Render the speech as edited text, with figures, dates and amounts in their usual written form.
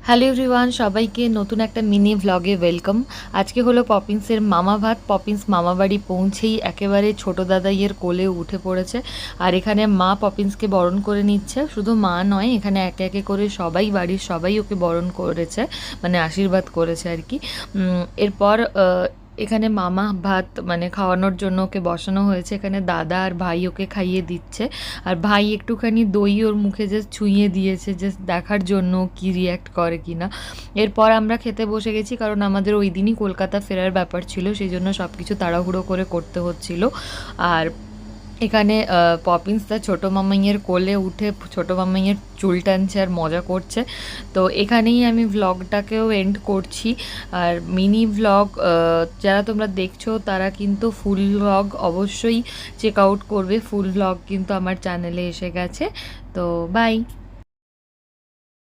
Hello everyone, সবাইকে নতুন একটা মিনি ভ্লগে ওয়েলকাম। আজকে হলো পপিন্সের মামা ভাত। পপিন্স মামা বাড়ি পৌঁছেই একেবারে ছোট দাদাইয়ের কোলে উঠে পড়েছে। আর এখানে মা পপিন্সকে বরণ করে নিচ্ছে। শুধু মা নয়, এখানে একে একে করে সবাই, বাড়ির সবাই ওকে বরণ করেছে, মানে আশীর্বাদ করেছে আর কি। এরপর এখানে মামা ভাত মানে খাওয়ানোর জন্য ওকে বসানো হয়েছে। এখানে দাদা আর ভাই ওকে খাইয়ে দিচ্ছে। আর ভাই একটুখানি দই ওর মুখে জাস্ট ছুঁয়ে দিয়েছে, জাস্ট দেখার জন্য কি রিয়্যাক্ট করে কিনা। এরপর আমরা খেতে বসে গেছি, কারণ আমাদের ওই দিনই কলকাতা ফেরার ব্যাপার ছিল, সেই জন্য সব কিছু তাড়াহুড়ো করে করতে হচ্ছিল। আর এখানে পপিন্স তার ছোটো মামাইয়ের কোলে উঠে ছোটো মামাইয়ের চুল টানছে আর মজা করছে। তো এখানেই আমি ভ্লগটাকেও এন্ড করছি। আর মিনি ভ্লগ যারা তোমরা দেখছো তারা কিন্তু ফুল ভ্লগ অবশ্যই চেক আউট করবে। ফুল ভ্লগ কিন্তু আমার চ্যানেলে এসে গেছে। তো বাই।